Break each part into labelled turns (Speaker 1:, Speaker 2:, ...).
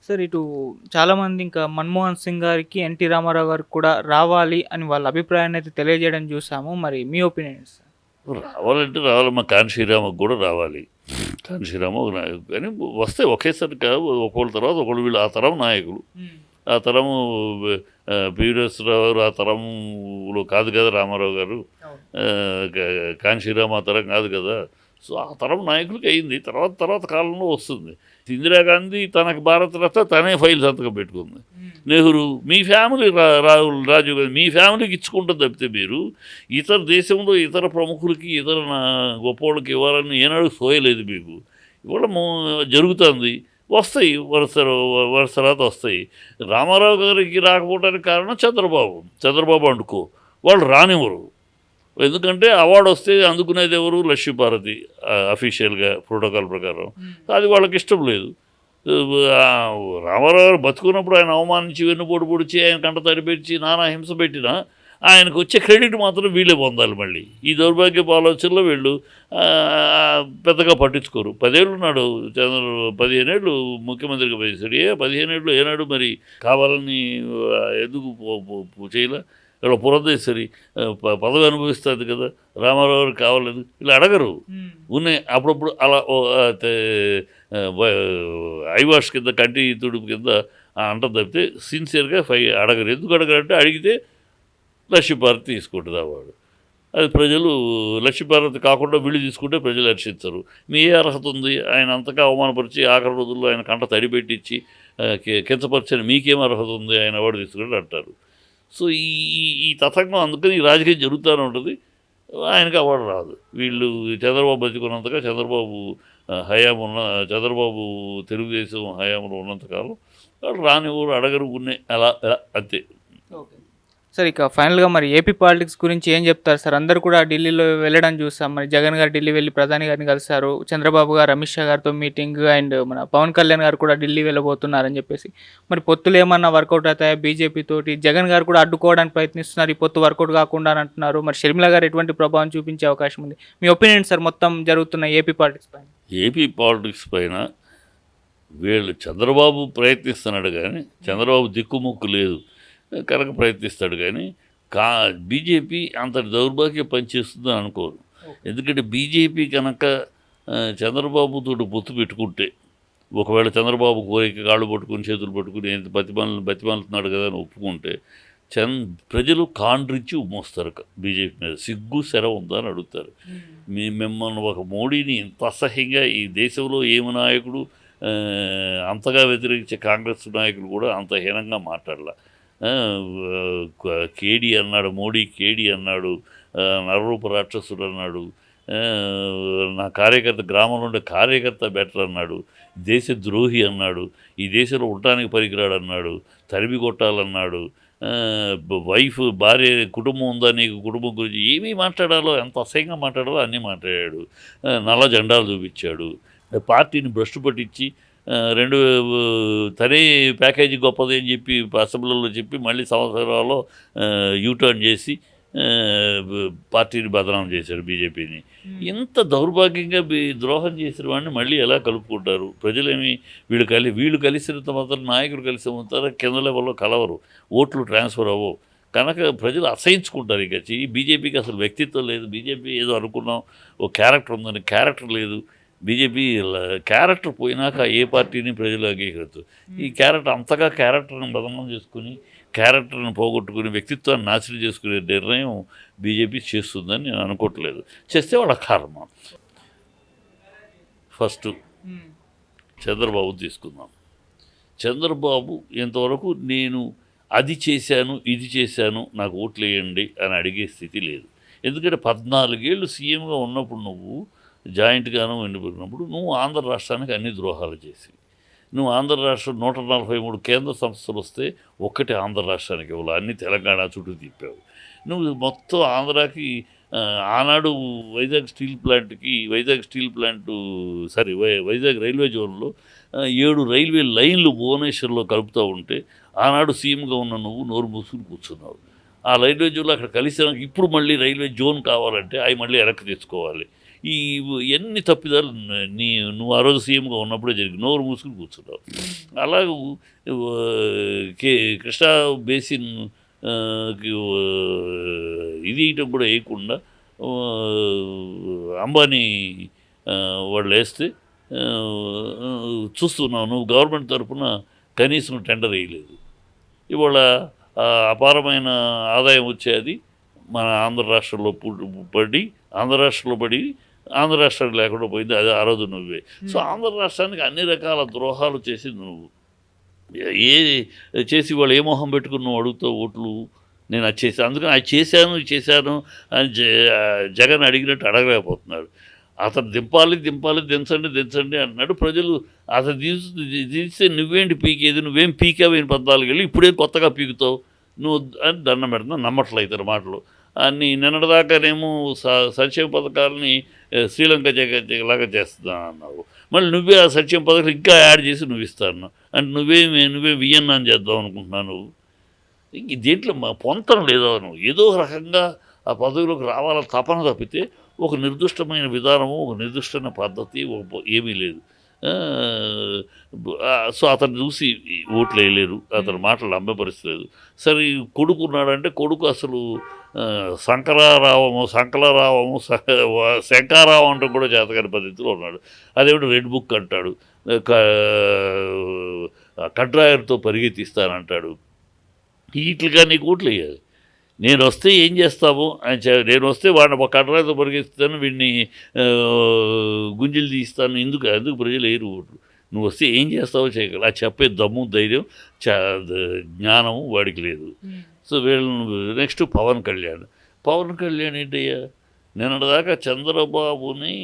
Speaker 1: Sir ఇటు చాలామంది ఇంకా 'మన్మోహన్ సింగ్' గారికి, 'ఎన్టీ రామారావు' గారికి కూడా రావాలి అని వాళ్ళ అభిప్రాయాన్నయితే తెలియజేయడం చూసాము. మరి మీ ఒపీనియన్ ఏంటి సార్?
Speaker 2: రావాలంటే రావాలి. మా కాన్ శ్రీరామకు కూడా రావాలి. కాన్ శ్రీరామ ఒక నాయకుడు. కానీ వస్తాయి ఒకేసారి కాదు. ఒకళ్ళ తర్వాత ఒకళ్ళు వీళ్ళు ఆ తరం నాయకులు. ఆ తరము పివి నరసింహారావు గారు ఆ తరంలో కాదు కదా రామారావు గారు.
Speaker 1: అవును.
Speaker 2: కాన్ శ్రీరామ ఆ తరం కాదు కదా. సో ఆ తరం నాయకులకి అయింది. తర్వాత తర్వాత కాలంలో వస్తుంది. ఇందిరాగాంధీ తనకు భారతరత్న తనే ఫైల్ సంతకం పెట్టుకుంది. నెహ్రూ మీ ఫ్యామిలీ రాహుల్ రాజీవ్ గాంధీ మీ ఫ్యామిలీకి ఇచ్చుకుంటుంది తప్పితే మీరు ఇతర దేశంలో ఇతర ప్రముఖులకి ఇతర గొప్పవాళ్ళకి ఇవ్వాలని ఏనాడు సోయలేదు మీకు. ఇవాళ జరుగుతుంది. వస్తాయి వరుస తర్వాత వస్తాయి. రామారావు గారికి రాకపోవడానికి కారణం చంద్రబాబు అంటుకో వాళ్ళు రానివ్వరు. ఎందుకంటే అవార్డు వస్తే అందుకునేది ఎవరు? లక్ష్మీపార్వతి అఫీషియల్గా ప్రోటోకాల్ ప్రకారం. అది వాళ్ళకి ఇష్టం లేదు. రామారావు గారు బతుకున్నప్పుడు ఆయన అవమానించి వెన్నుపోటు పొడిచి ఆయన కంట తడిపెట్టి నానా హింస పెట్టినా ఆయనకు వచ్చే క్రెడిట్ మాత్రం వీళ్ళే పొందాలి. మళ్ళీ ఈ దౌర్భాగ్యపు ఆలోచనలో వీళ్ళు పెద్దగా పట్టించుకోరు. 10 ఏళ్ళు ఉన్నాడు 15 ఏళ్ళు ముఖ్యమంత్రిగా పనిచేశాడు. 15 ఏళ్ళు ఏనాడు మరి కావాలని ఎందుకు చేయలే? ఇక్కడ పురంధేశ్వరి పదవి అనుభవిస్తుంది కదా, రామారావు గారికి కావాలేదు ఇలా అడగరు. ఉన్నాయి అప్పుడప్పుడు అలా ఐవాష్ కింద కంటి తుడుపు కింద అంట తప్పితే సిన్సియర్గా అడగరు. ఎందుకు అడగరంటే అడిగితే లక్ష్మీపార్వతి తీసుకుంటుంది అవార్డు. అది ప్రజలు లక్ష్మీపార్వతి కాకుండా వీళ్ళు తీసుకుంటే ప్రజలు హర్షించరు. మీ ఏ అర్హత ఉంది? ఆయన అంతగా అవమానపరిచి ఆఖరి రోజుల్లో ఆయన కంట తడిపెట్టించి కించపరిచిన మీకేం అర్హత ఉంది ఆయన అవార్డు తీసుకుంటే అంటారు. సో ఈ తతంగం అందుకని ఈ రాజకీయం జరుగుతూనే ఉంటుంది. ఆయనకి అవార్డు రాదు. వీళ్ళు చంద్రబాబు బతికున్నంతగా చంద్రబాబు తెలుగుదేశం హయాంలో ఉన్నంతకాలం వాళ్ళు రానివ్వరు, అడగరు, ఉన్నాయి అలా అంతే.
Speaker 1: ఓకే సార్, ఇక ఫైనల్గా మరి ఏపీ పాలిటిక్స్ గురించి ఏం చెప్తారు సార్? అందరూ కూడా ఢిల్లీలో వెళ్ళడం చూసాం. మరి జగన్ గారు ఢిల్లీ వెళ్ళి ప్రధాని గారిని కలిశారు. చంద్రబాబు గారు అమిత్ షా గారితో మీటింగ్, అండ్ మన పవన్ కళ్యాణ్ గారు కూడా ఢిల్లీ వెళ్ళబోతున్నారని చెప్పేసి. మరి పొత్తులు ఏమన్నా వర్కౌట్ అవుతాయా బీజేపీ తోటి? జగన్ గారు కూడా అడ్డుకోవడానికి ప్రయత్నిస్తున్నారు, ఈ పొత్తు వర్కౌట్ కాకుండా అని అంటున్నారు. మరి షర్మిల గారు ఎటువంటి ప్రభావం చూపించే అవకాశం ఉంది? మీ ఒపీనియన్ సార్ మొత్తం జరుగుతున్న ఏపీ పాలిటిక్స్ పైన?
Speaker 2: ఏపీ పాలిటిక్స్ పైన వీళ్ళు చంద్రబాబు ప్రయత్నిస్తున్నాడు కానీ చంద్రబాబు దిక్కుముక్కు లేదు కనుక ప్రయత్నిస్తాడు. కానీ బీజేపీ అంతటి దౌర్భాగ్యం పనిచేస్తుందని అనుకోరు. ఎందుకంటే బీజేపీ కనుక చంద్రబాబుతో పొత్తు పెట్టుకుంటే, ఒకవేళ చంద్రబాబు కోరిక కాళ్ళు పట్టుకుని చేతులు పట్టుకుని బతిమాలుతున్నాడు కదా అని ఒప్పుకుంటే ప్రజలు కాండ్రించి ఉమ్మొస్తారు బీజేపీ మీద. సిగ్గు శర ఉందా అని అడుగుతారు. మిమ్మల్ని ఒక మోడీని ఇంత అసహ్యంగా ఈ దేశంలో ఏమి నాయకుడు అంతగా వ్యతిరేకించే కాంగ్రెస్ నాయకులు కూడా అంత హీనంగా మాట్లాడాల. కేడి అన్నాడు, మోడీ కేడి అన్నాడు, నరరూప రాక్షసుడు అన్నాడు, నా కార్యకర్త గ్రామంలో ఉండే కార్యకర్త బెటర్ అన్నాడు, దేశ ద్రోహి అన్నాడు, ఈ దేశంలో ఉండటానికి పనికిరాడు అన్నాడు, తరిమి కొట్టాలన్నాడు, భార్య కుటుంబం ఉందా నీకు, కుటుంబం గురించి ఏమీ మాట్లాడాలో, ఎంత అసహ్యంగా మాట్లాడాలో అన్నీ మాట్లాడాడు. నల్ల జెండాలు చూపించాడు, పార్టీని భ్రష్టు పట్టించి తనే ప్యాకేజీ గొప్పది అని చెప్పి అసెంబ్లీలో చెప్పి మళ్ళీ సంవత్సరాల్లో యూటర్న్ చేసి పార్టీని బదనాం చేశాడు బీజేపీని. ఇంత దౌర్భాగ్యంగా ద్రోహం చేసిన వాడిని మళ్ళీ ఎలా కలుపుకుంటారు? ప్రజలేమి వీళ్ళు కలిసినంత మాత్రం నాయకులు కలిసి మాత్రం కింద లెవెల్లో కలవరు, ఓట్లు ట్రాన్స్ఫర్ అవ్వవు. కనుక ప్రజలు అసహించుకుంటారు. ఇక బీజేపీకి అసలు వ్యక్తిత్వం లేదు. బీజేపీ ఏదో అనుకున్నాం ఓ క్యారెక్టర్ ఉందని, క్యారెక్టర్ లేదు. బీజేపీ క్యారెక్టర్ పోయినాక ఏ పార్టీని ప్రజలు అంగీకరించు. ఈ అంతగా క్యారెక్టర్ని బదనం చేసుకుని, క్యారెక్టర్ని పోగొట్టుకుని, వ్యక్తిత్వాన్ని నాశనం చేసుకునే నిర్ణయం బీజేపీ చేస్తుందని నేను అనుకోవట్లేదు. చేస్తే వాళ్ళ కర్మ. ఫస్ట్ చంద్రబాబు తీసుకుందాం. చంద్రబాబు ఇంతవరకు నేను అది చేశాను ఇది చేశాను నాకు ఓట్లు వేయండి అని అడిగే స్థితి లేదు. ఎందుకంటే 14 ఏళ్ళు సీఎంగా ఉన్నప్పుడు నువ్వు జాయింట్గాను ఎండిపోయినప్పుడు నువ్వు ఆంధ్ర రాష్ట్రానికి అన్ని ద్రోహాలు చేసి, నువ్వు ఆంధ్ర రాష్ట్రం 143 కేంద్ర సంస్థలు వస్తే ఒక్కటి ఆంధ్ర రాష్ట్రానికి ఇవ్వాలి, అన్ని తెలంగాణ చుట్టూ తిప్పావు. నువ్వు మొత్తం ఆంధ్రాకి ఆనాడు వైజాగ్ రైల్వే జోన్లో 7 రైల్వే లైన్లు భువనేశ్వర్లో కలుపుతూ ఉంటే ఆనాడు సీఎంగా ఉన్న నువ్వు నోరు మూసుకుని కూర్చున్నావు. ఆ రైల్వే జోన్లో అక్కడ కలిసినాక ఇప్పుడు మళ్ళీ రైల్వే జోన్ కావాలంటే అవి మళ్ళీ వెనక్కి తెచ్చుకోవాలి. ఎన్ని తప్పిదాలు నువ్వు ఆ రోజు సీఎంగా ఉన్నప్పుడే జరిగి నోరు మూసుకుని కూర్చున్నావు. అలాగే కృష్ణా బేసిన్ ఇది ఇయటం కూడా వేయకుండా అంబానీ వాళ్ళు వేస్తే చూస్తున్నావు. నువ్వు గవర్నమెంట్ తరఫున కనీసం టెండర్ వేయలేదు. ఇవాళ అపారమైన ఆదాయం వచ్చేది మన ఆంధ్ర రాష్ట్రంలో పడి ఆంధ్ర రాష్ట్రం లేకుండా పోయింది. అది ఆ రోజు నువ్వే. సో ఆంధ్ర రాష్ట్రానికి అన్ని రకాల ద్రోహాలు చేసింది నువ్వు. ఏ చేసి వాళ్ళు ఏ మొహం పెట్టుకుని నువ్వు అడుగుతావు ఓట్లు? నేను అది చేశాను, అందుకని అది చేశాను అని జగన్ అడిగినట్టు అడగలేకపోతున్నాడు. అతను దించండి అన్నాడు. ప్రజలు అతను తీస్తే నువ్వేంటి పీకేది, నువ్వేం పీకావేని 14 ఏళ్ళు, ఇప్పుడేం కొత్తగా పీకుతావు నువ్వు అని దండం పెడుతున్నా. నమ్మట్లయితే మాటలు అన్నీ. నిన్నటిదాకానేమో సంక్షేమ పథకాలని శ్రీలంక లాగా చేస్తున్నా అన్నావు. మళ్ళీ నువ్వే ఆ సంక్షేమ పథకాలు ఇంకా యాడ్ చేసి నువ్వు ఇస్తాను అంటే నువ్వే వియన్నాను చేద్దాం అనుకుంటున్నావు. నువ్వు దేంట్లో పొంతన లేదా? నువ్వు ఏదో రకంగా ఆ పదవిలోకి రావాలని తపన తప్పితే ఒక నిర్దిష్టమైన విధానము, ఒక నిర్దిష్టమైన పద్ధతి ఏమీ లేదు. సో అతను చూసి ఓట్లు వేయలేరు, అతని మాటలు నమ్మే పరిస్థితి లేదు. సరే కొడుకున్నాడంటే కొడుకు అసలు శంకరారావము శంకారావం అంటే కూడా చేతగాని పద్ధతిలో ఉన్నాడు. అదేమిటి రెడ్ బుక్ అంటాడు, కడ్రాయర్తో పరిగెత్తిస్తానంటాడు. వీటిగా నీకు ఓట్లు వేయాలి. నేను వస్తే ఏం చేస్తాము అని నేను వస్తే వాడిని ఒక కడ్రాయర్తో పరిగెత్తిస్తాను, వీడిని గుంజలు తీస్తాను. ఎందుకు ప్రజలు వేయరు ఓట్లు? నువ్వు వస్తే ఏం చేస్తావో చేయగలరు. అది చెప్పే దమ్ము, ధైర్యం, జ్ఞానము వాడికి లేదు. సో వీళ్ళు నెక్స్ట్ పవన్ కళ్యాణ్ ఏంటయ్యా? నిన్నటిదాకా చంద్రబాబుని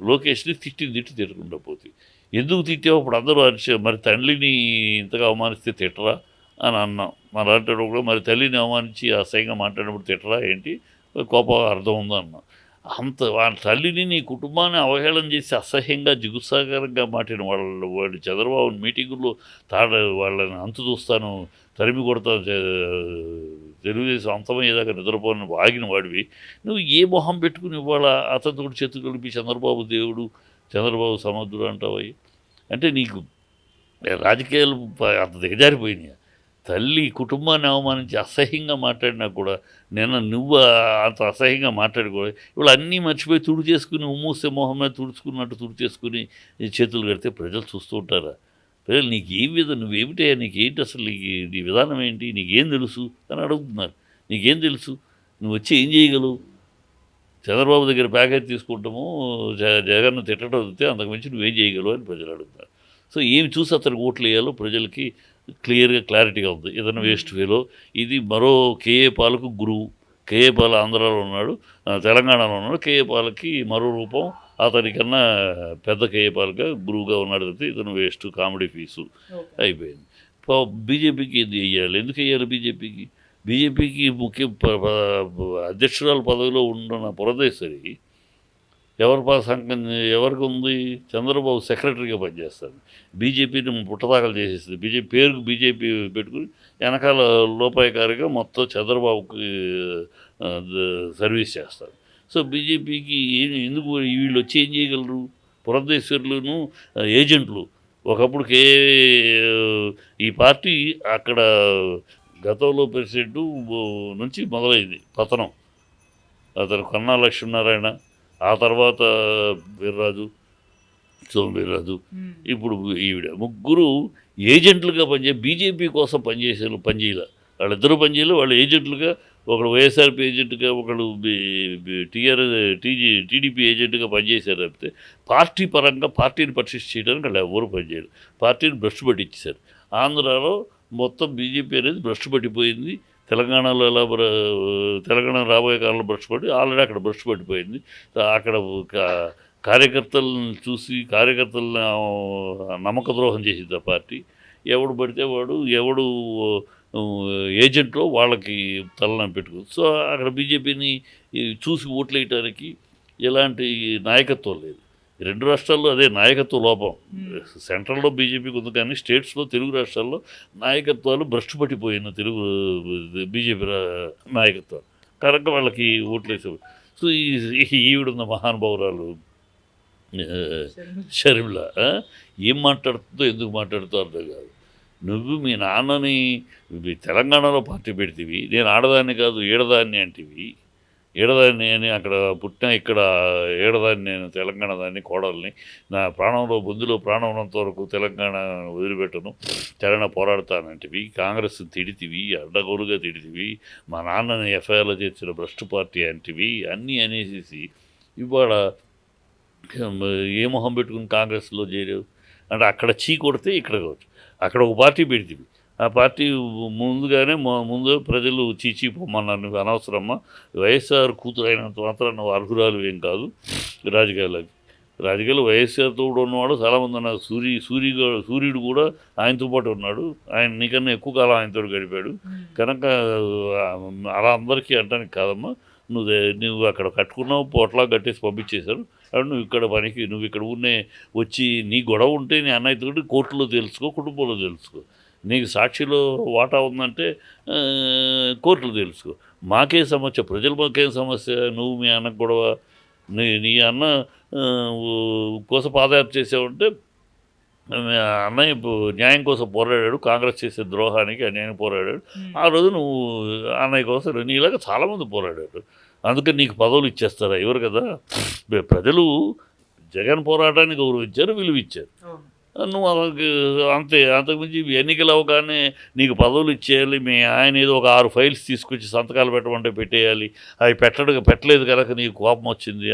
Speaker 2: లోకేష్ని తిట్టుకుంటా పోతే ఎందుకు తిట్టావు? అప్పుడు అందరూ మరి తల్లిని ఇంతగా అవమానిస్తే తిట్టరా అని అన్నాం. మరి అంటాడు కూడా, మరి తల్లిని అవమానించి అసహ్యంగా మాట్లాడినప్పుడు తిట్టరా ఏంటి, కోపం అర్థం ఉందో అన్నాం. వాళ్ళ తల్లిని, నీ కుటుంబాన్ని అవహేళన చేసి అసహ్యంగా జిగుత్సాకరంగా మాట్లాడిన వాళ్ళు చంద్రబాబు మీటింగుల్లో వాళ్ళని అంతు చూస్తాను, తరిమి కొడతాను, తెలుగుదేశం అంతమయ్యేదాకా నిద్రపోని ఆగిన వాడివి నువ్వు ఏ మొహం పెట్టుకుని ఇవాళ అతనితో చేతులు కలిపి చంద్రబాబు దేవుడు, చంద్రబాబు సమర్థుడు అంటావయ్యి? అంటే నీకు రాజకీయాలు అంత దిగజారిపోయినాయి. తల్లి కుటుంబాన్ని అవమానించి అసహ్యంగా మాట్లాడినా కూడా నువ్వు అంత అసహ్యంగా మాట్లాడి కూడా ఇవాళ అన్నీ మర్చిపోయి తుడి చేసుకుని ఉమ్మూసే మొహం మీద తుడుచుకున్నట్టు తుడిచేసుకుని చేతులు కడితే ప్రజలు చూస్తూ ఉంటారా? ప్రజలు నువ్వేమిటయ్యా, నీకేంటి అసలు, నీ విధానం ఏంటి, నీకేం తెలుసు అని అడుగుతున్నారు. నీకేం తెలుసు? నువ్వు వచ్చి ఏం చేయగలవు? చంద్రబాబు దగ్గర ప్యాకేజ్ తీసుకుంటాము, జగన్ను తిట్టడం వస్తే అంతకుమించి నువ్వేం చేయగలవు అని ప్రజలు అడుగుతున్నారు. సో ఏమి చూసి అతనికి ఓట్లు వేయాలో ప్రజలకి క్లారిటీగా ఉంది. ఏదైనా వేస్ట్ వేలో ఇది మరో కేఏ పాలకు గురువు. కేఏ పాల్ ఆంధ్రాలో ఉన్నాడు, తెలంగాణలో ఉన్నాడు. కేఏ పాలకి మరో రూపం, అతనికన్నా పెద్ద కేఏ పాల్గా గురువుగా ఉన్నాడు. అయితే ఇతను వేస్ట్, కామెడీ ఫీసు అయిపోయింది. బీజేపీకి ఇది వేయాలి. ఎందుకు వేయాలి బీజేపీకి ముఖ్య అధ్యక్షురాల పదవిలో ఉన్న పురదేశ్వరి ఎవరికి ఉంది? చంద్రబాబు సెక్రటరీగా పనిచేస్తాడు. బీజేపీని పుట్టదాఖలు చేసేస్తుంది. బీజేపీ పెట్టుకుని వెనకాల లోపాయకారిగా మొత్తం చంద్రబాబుకి సర్వీస్ చేస్తారు. సో బీజేపీకి ఎందుకు వీళ్ళు వచ్చి ఏం చేయగలరు? పురంధేశ్వరులను ఏజెంట్లు. ఒకప్పుడు ఈ పార్టీ అక్కడ గతంలో ప్రెసిడెంట్ నుంచి మొదలైంది పతనం. అతను కన్నా లక్ష్మీనారాయణ, ఆ తర్వాత సోమవీర్రాజు, ఇప్పుడు ఈవిడ, ముగ్గురు ఏజెంట్లుగా బీజేపీ కోసం పనిచేయాలి. వాళ్ళిద్దరూ పనిచేయాలి. వాళ్ళు ఏజెంట్లుగా, ఒకడు వైఎస్ఆర్పీ ఏజెంట్గా, ఒకడు టీడీపీ ఏజెంట్గా పనిచేశారు. తప్పితే పార్టీ పరంగా పార్టీని పర్సిస్ట్ చేయడానికి వాళ్ళు ఎవరు పనిచేయాలి. పార్టీని భ్రష్టు పట్టించారు. ఆంధ్రాలో మొత్తం బీజేపీ అనేది భ్రష్టు పట్టిపోయింది. తెలంగాణలో తెలంగాణ రాబోయే కాలంలో భ్రష్టు పట్టి ఆల్రెడీ అక్కడ భ్రష్టు పట్టిపోయింది. అక్కడ కార్యకర్తలను చూసి కార్యకర్తలను నమ్మక ద్రోహం చేసింది ఆ పార్టీ. ఎవడు పడితే వాడు, ఎవడు ఏజెంట్లో వాళ్ళకి తలనని పెట్టుకోవచ్చు. సో అక్కడ బీజేపీని చూసి ఓట్లు వేయటానికి ఎలాంటి నాయకత్వం లేదు. రెండు రాష్ట్రాల్లో అదే నాయకత్వ లోపం. సెంట్రల్లో బీజేపీకి ఉంది, కానీ స్టేట్స్లో, తెలుగు రాష్ట్రాల్లో నాయకత్వాలు భ్రష్టు పట్టిపోయిన బీజేపీ నాయకత్వాలు కనుక వాళ్ళకి ఓట్లు వేసేవారు. సో ఈవిడున్న మహానుభావురాలు షర్మిల ఏం మాట్లాడుతుందో ఎందుకు మాట్లాడుతుందో అర్థం కాదు. నువ్వు మీ నాన్నని తెలంగాణలో పార్టీ పెడితివి, నేను ఆడదాన్ని కాదు ఏడదాన్ని అంటివి, ఏడదాన్ని అని అక్కడ పుట్టిన ఇక్కడ ఏడదాన్ని నేను తెలంగాణ దాన్ని కోడల్ని, నా ప్రాణంలో బొందులో ప్రాణం ఉన్నంత వరకు తెలంగాణ వదిలిపెట్టను, తెలంగాణ పోరాడతానంటివి, కాంగ్రెస్ తిడితివి, అడ్డగోలుగా తిడితివి, మా నాన్నని ఎఫ్ఐఆర్లో చేర్చిన భ్రష్టు పార్టీ అంటివి, అన్నీ అనేసి ఇవాళ ఏ మొహం పెట్టుకుని కాంగ్రెస్లో చేరావు అంటే అక్కడ చీ కొడితే ఇక్కడ కావచ్చు, అక్కడ ఒక పార్టీ పెడితివి, ఆ పార్టీ ముందుగానే ముందు ప్రజలు చీచీ పొమ్మన్నారు, నువ్వు అనవసరమ్మా, వైఎస్ఆర్ కూతురు అయినంత మాత్రం నువ్వు అర్హురాలు ఏం కాదు రాజకీయాలు వైఎస్ఆర్తో కూడా ఉన్నవాడు చాలామంది ఉన్నారు, సూర్యుడు కూడా ఆయనతో పాటు ఉన్నాడు, ఆయన నీకన్నా ఎక్కువ కాలం ఆయనతో గడిపాడు కనుక అలా అందరికీ అంటానికి కాదమ్మా, నువ్వు అక్కడ కట్టుకున్నావు, పొట్లా కట్టేసి పంపించేశారు, అప్పుడు నువ్వు ఇక్కడ ఊరినే వచ్చి నీ గొడవ ఉంటే నీ అన్నయ్యతో కోర్టులో తెలుసుకో, కుటుంబంలో తెలుసుకో, నీకు సాక్షిలో వాటా ఉందంటే కోర్టులో తెలుసుకో, మాకేం సమస్య, మాకేం సమస్య, నువ్వు మీ అన్నకు గొడవ, నీ అన్న కోసం పాదయాత్ర చేసావంటే అన్నయ్య న్యాయం కోసం పోరాడాడు, కాంగ్రెస్ చేసే ద్రోహానికి అన్యాయం పోరాడాడు, ఆ రోజు నువ్వు అన్నయ్య కోసం నీలాగా చాలామంది పోరాడారు, అందుకని నీకు పదవులు ఇచ్చేస్తారా, ఎవరు కదా, ప్రజలు జగన్ పోరాటాన్ని గౌరవించారు, విలువ ఇచ్చారు, నువ్వు అంతే, అంతకుమించి ఎన్నికలు అవగానే నీకు పదవులు ఇచ్చేయాలి, మీ ఆయన ఏదో ఒక 6 ఫైల్స్ తీసుకొచ్చి సంతకాలు పెట్టమంటే పెట్టేయాలి, అవి పెట్టలేదు కనుక నీకు కోపం వచ్చింది,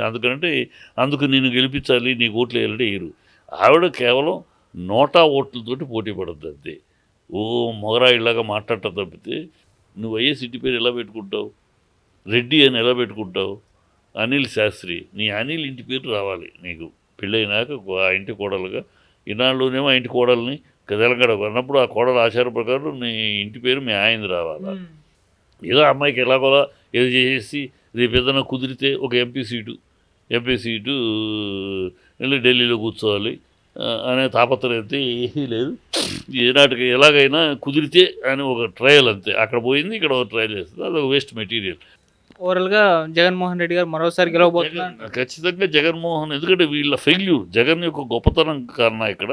Speaker 2: అందుకు నేను గెలిపించాలి, నీకు ఓట్లు వేయాలంటే వేయరు, ఆవిడ కేవలం నోటా ఓట్లతోటి పోటీ పడద్దు అంతే, ఓ మొగరాయిలాగా మాట్లాడటం తప్పితే నువ్వు వైఎస్ ఇంటి పేరు ఎలా పెట్టుకుంటావు, రెడ్డి అని ఎలా పెట్టుకుంటావు, అనిల్ శాస్త్రి, నీ అనిల్ ఇంటి పేరు రావాలి నీకు పెళ్ళైనాక ఆ ఇంటి కోడలుగా, ఇన్నాళ్ళలోనేమో ఆ ఇంటి కోడల్ని తెలంగాణ అన్నప్పుడు ఆ కోడల ఆచార ప్రకారం నీ ఇంటి పేరు మీ ఆయనది రావాలా, ఏదో అమ్మాయికి ఎలాగోలా ఏదో చేసేసి రేపు ఏదైనా కుదిరితే ఒక ఎంపీ సీటు వెళ్ళి ఢిల్లీలో కూర్చోవాలి అనే తాపత్రయం అయితే ఏమీ లేదు, ఏనాటికి ఎలాగైనా కుదిరితే అని ఒక ట్రయల్ అంతే, అక్కడ పోయింది ఇక్కడ ఒక ట్రయల్ చేస్తుంది, అది ఒక వేస్ట్ మెటీరియల్.
Speaker 1: ఓవరాల్గా జగన్మోహన్ రెడ్డి గారు మరోసారి గెలవబోతున్నారు
Speaker 2: ఖచ్చితంగా జగన్మోహన్, ఎందుకంటే వీళ్ళ ఫెయిల్యూర్, జగన్ యొక్క గొప్పతనం కారణం ఇక్కడ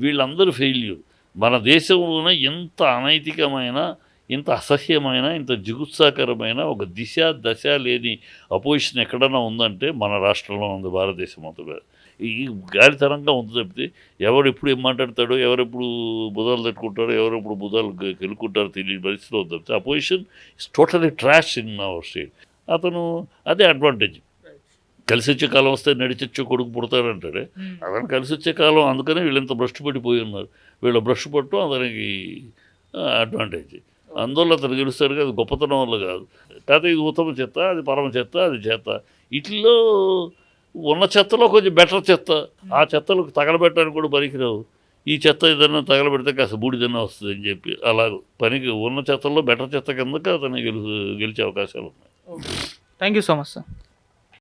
Speaker 2: వీళ్ళందరూ ఫెయిల్యూర్, మన దేశంలోనే ఎంత అనైతికమైన, ఇంత అసహ్యమైన, ఇంత జిగుత్సాకరమైన ఒక దశ లేని అపోజిషన్ ఎక్కడన్నా ఉందంటే మన రాష్ట్రంలో ఉంది, భారతదేశం అంతా ఈ గాలితరంగా ఉంది తప్పితే ఎవరు ఎప్పుడు ఏం మాట్లాడతాడో, ఎవరెప్పుడు బుధాలు తట్టుకుంటాడో, ఎవరెప్పుడు బుధాలు గెలుకుంటారో తెలియని పరిస్థితిలో ఉంది తప్పితే opposition is totally trash in our state. అతను అదే అడ్వాంటేజ్, కలిసి వచ్చే కాలం వస్తే నడిచొచ్చే కొడుకు పుడతాడంటాడే, అతను కలిసి వచ్చే కాలం, అందుకనే వీళ్ళంత భ్రష్టు పడిపోయి ఉన్నారు, వీళ్ళ భ్రష్టు పట్టు అతనికి అడ్వాంటేజ్, అందువల్ల అతను గెలుస్తాడు కదా, గొప్పతనం వల్ల కాదు, కాకపోతే ఇది ఉత్తమ చెత్త, అది పరమ చెత్త, అది చెత్త, ఇట్లో ఉన్న చెత్తలో కొంచెం బెటర్ చెత్త, ఆ చెత్తలకు తగలబెట్టడానికి కూడా పనికిరావు, ఈ చెత్త ఏదైనా తగలబెడితే కాస్త బూడిదన్నా వస్తుంది అని చెప్పి అలా పనికి ఉన్న చెత్తల్లో బెటర్ చెత్త కిందకి అతను గెలిచే అవకాశాలు ఉన్నాయి.
Speaker 1: Thank you so much sir.